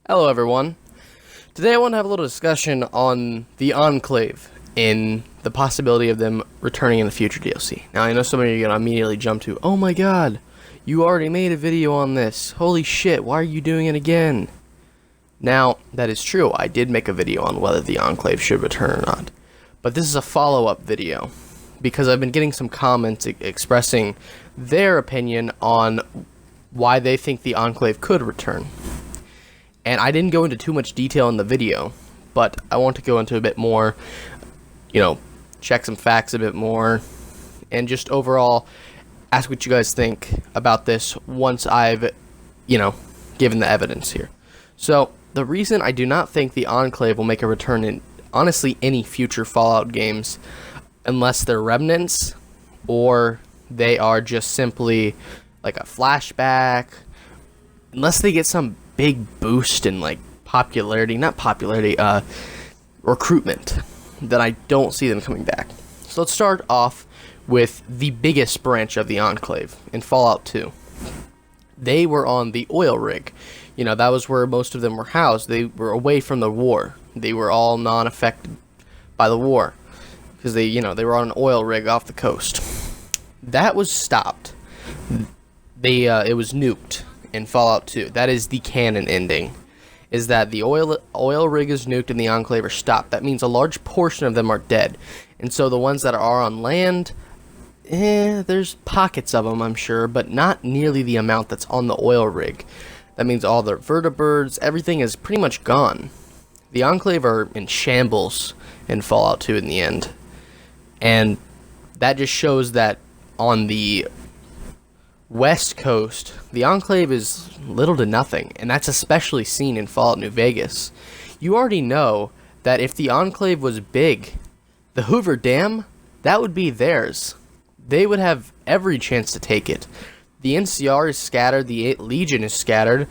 Hello everyone. Today I want to have a little discussion on the Enclave and the possibility of them returning in the future DLC. Now I know some of you are going to immediately jump to, oh my god, you already made a video on this. Holy shit, why are you doing it again? Now, that is true, I did make a video on whether the Enclave should return or not. But this is a follow-up video, because I've been getting some comments expressing their opinion on why they think the Enclave could return. And I didn't go into too much detail in the video, but I want to go into a bit more, check some facts a bit more, and just overall ask what you guys think about this once I've, given the evidence here. So, the reason I do not think the Enclave will make a return in, honestly, any future Fallout games, unless they're Remnants, or they are just simply like a flashback, unless they get some big boost in recruitment, that I don't see them coming back. So let's start off with the biggest branch of the Enclave in Fallout 2. They were on the oil rig. That was where most of them were housed. They were away from the war. They were all non-affected by the war because they were on an oil rig off the coast. That was stopped. It was nuked in Fallout 2. That is the canon ending. Is that the oil rig is nuked and the Enclave are stopped. That means a large portion of them are dead. And so the ones that are on land, there's pockets of them, I'm sure, but not nearly the amount that's on the oil rig. That means all the vertibirds, everything is pretty much gone. The Enclave are in shambles in Fallout 2 in the end. And that just shows that on the West Coast, the Enclave is little to nothing, and that's especially seen in Fallout New Vegas. You already know that if the Enclave was big, the Hoover Dam, that would be theirs. They would have every chance to take it. The NCR is scattered, the Legion is scattered.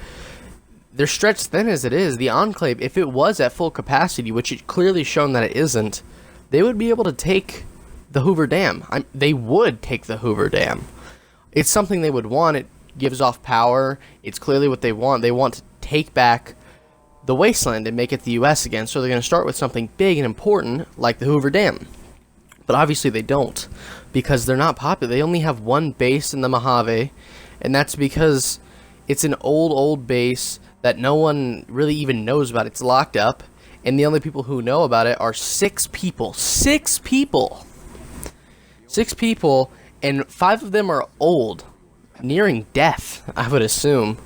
They're stretched thin as it is. The Enclave, if it was at full capacity, which it's clearly shown that it isn't, they would be able to take the Hoover Dam. They would take the Hoover Dam. It's something they would want. It gives off power. It's clearly what they want. They want to take back the wasteland and make it the U.S. again. So they're going to start with something big and important like the Hoover Dam. But obviously they don't, because they're not popular. They only have one base in the Mojave, and that's because it's an old base that no one really even knows about. It's locked up, and the only people who know about it are 6 people. 6 people! 6 people, and 5 of them are old, nearing death, I would assume.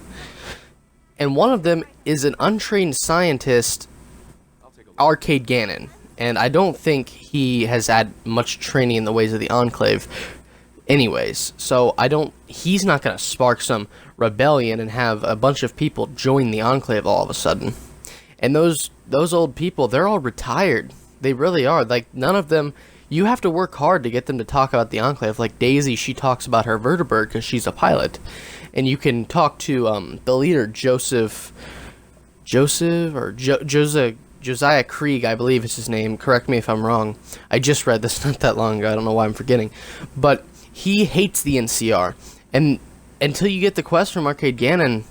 And one of them is an untrained scientist, Arcade Gannon. And I don't think he has had much training in the ways of the Enclave anyways. So he's not going to spark some rebellion and have a bunch of people join the Enclave all of a sudden. And those old people, they're all retired. They really are. Like, none of them, you have to work hard to get them to talk about the Enclave. Like Daisy, she talks about her vertibird because she's a pilot. And you can talk to the leader, Josiah Krieg, I believe is his name. Correct me if I'm wrong. I just read this not that long ago. I don't know why I'm forgetting. But he hates the NCR. And until you get the quest from Arcade Gannon,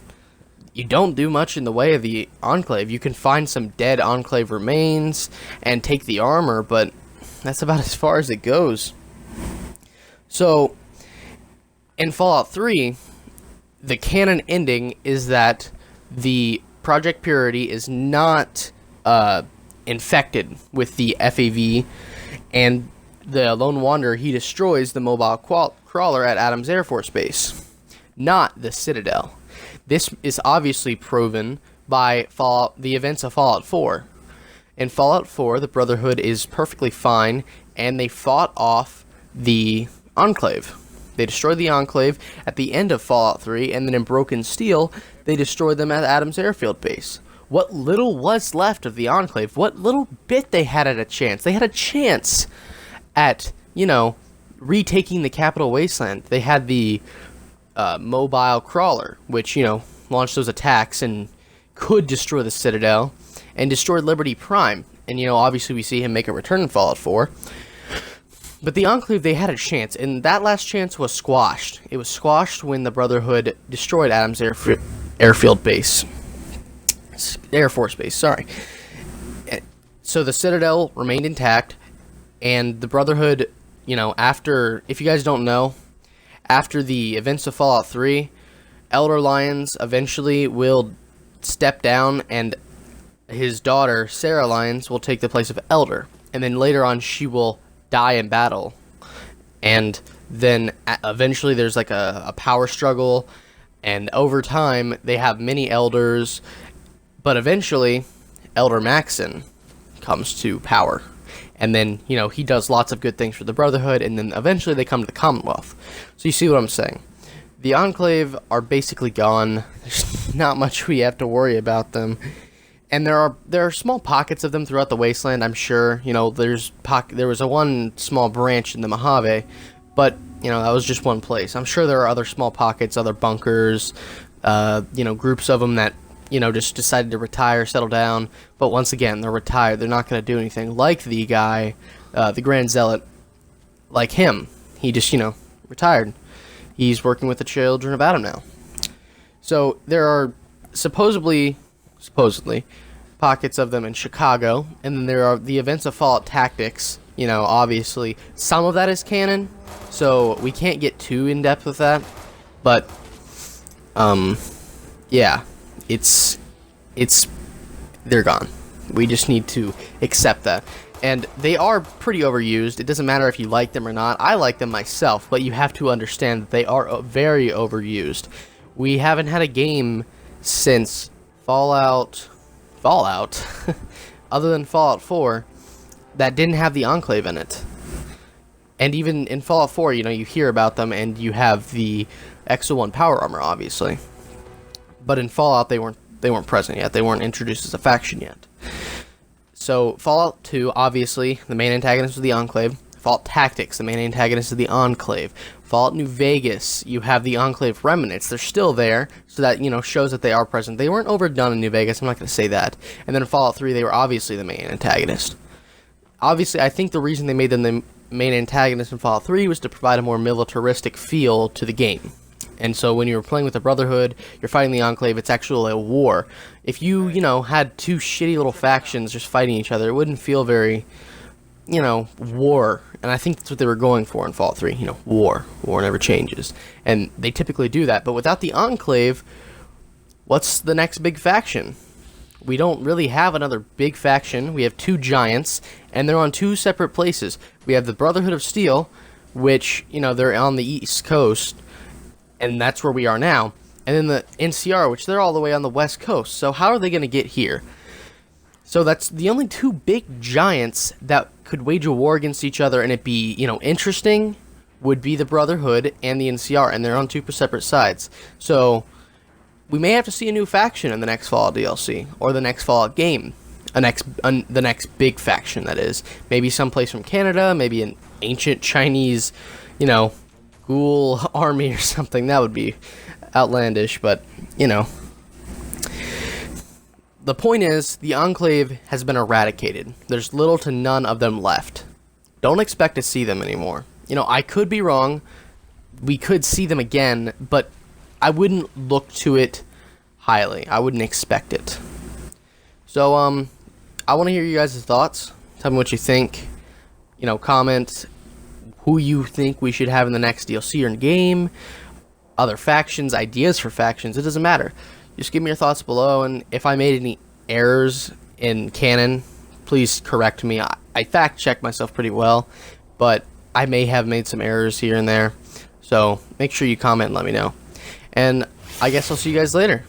you don't do much in the way of the Enclave. You can find some dead Enclave remains and take the armor, but that's about as far as it goes. So, in Fallout 3, the canon ending is that the Project Purity is not infected with the FAV, and the Lone Wanderer, he destroys the mobile crawler at Adams Air Force Base, not the Citadel. This is obviously proven by the events of Fallout 4. In Fallout 4, the Brotherhood is perfectly fine, and they fought off the Enclave. They destroyed the Enclave at the end of Fallout 3, and then in Broken Steel, they destroyed them at Adams Airfield Base. What little was left of the Enclave, what little bit they had at a chance. They had a chance at, retaking the Capital Wasteland. They had the mobile crawler, which, launched those attacks and could destroy the Citadel, and destroyed Liberty Prime. And, obviously we see him make a return in Fallout 4. But the Enclave, they had a chance, and that last chance was squashed. It was squashed when the Brotherhood destroyed Adams Airfield Base. Air Force Base, sorry. So the Citadel remained intact, and the Brotherhood, you know, after, if you guys don't know, after the events of Fallout 3, Elder Lyons eventually will step down, and his daughter, Sarah Lyons, will take the place of Elder. And then later on, she will die in battle. And then eventually there's like a power struggle, and over time, they have many Elders, but eventually, Elder Maxon comes to power. And then, you know, he does lots of good things for the Brotherhood, and then eventually they come to the Commonwealth. So you see what I'm saying. The Enclave are basically gone. There's not much we have to worry about them. And there are small pockets of them throughout the Wasteland, I'm sure. You know, there was one small branch in the Mojave, but, you know, that was just one place. I'm sure there are other small pockets, other bunkers, you know, groups of them that, you know, just decided to retire, settle down. But once again, they're retired. They're not going to do anything like the guy, the Grand Zealot, like him. He just, you know, retired. He's working with the Children of Adam now. So there are supposedly, pockets of them in Chicago. And then there are the events of Fallout Tactics. You know, obviously, some of that is canon. So we can't get too in-depth with that. But, yeah. They're gone. We just need to accept that. And they are pretty overused. It doesn't matter if you like them or not. I like them myself, but you have to understand that they are very overused. We haven't had a game since Fallout, other than Fallout 4, that didn't have the Enclave in it. And even in Fallout 4, you know, you hear about them, and you have the Exo 1 power armor, obviously. But in Fallout, they weren't present yet. They weren't introduced as a faction yet. So Fallout 2, obviously, the main antagonist was the Enclave. Fallout Tactics, the main antagonist is the Enclave. Fallout New Vegas, you have the Enclave Remnants. They're still there, so that, you know, shows that they are present. They weren't overdone in New Vegas. I'm not going to say that. And then in Fallout 3, they were obviously the main antagonist. Obviously, I think the reason they made them the main antagonist in Fallout 3 was to provide a more militaristic feel to the game. And so when you're playing with the Brotherhood, you're fighting the Enclave, it's actually a war. If you know, had two shitty little factions just fighting each other, it wouldn't feel very, you know, war. And I think that's what they were going for in Fallout 3, you know, war. War never changes. And they typically do that. But without the Enclave, what's the next big faction? We don't really have another big faction. We have two giants, and they're on two separate places. We have the Brotherhood of Steel, which, you know, they're on the East Coast, and that's where we are now. And then the NCR, which they're all the way on the West Coast. So how are they going to get here? So that's the only two big giants that could wage a war against each other and it be, you know, interesting, would be the Brotherhood and the NCR, and they're on two separate sides. So we may have to see a new faction in the next Fallout DLC, or the next Fallout game. The next big faction, that is. Maybe someplace from Canada, maybe an ancient Chinese, you know, ghoul army or something. That would be outlandish, but, you know. The point is, the Enclave has been eradicated. There's little to none of them left. Don't expect to see them anymore. You know, I could be wrong. We could see them again, but I wouldn't look to it highly. I wouldn't expect it. So, I want to hear you guys' thoughts. Tell me what you think. You know, comment who you think we should have in the next DLC or in game. Other factions, ideas for factions. It doesn't matter. Just give me your thoughts below, and if I made any errors in canon, please correct me. I fact-check myself pretty well, but I may have made some errors here and there. So, make sure you comment and let me know. And I guess I'll see you guys later.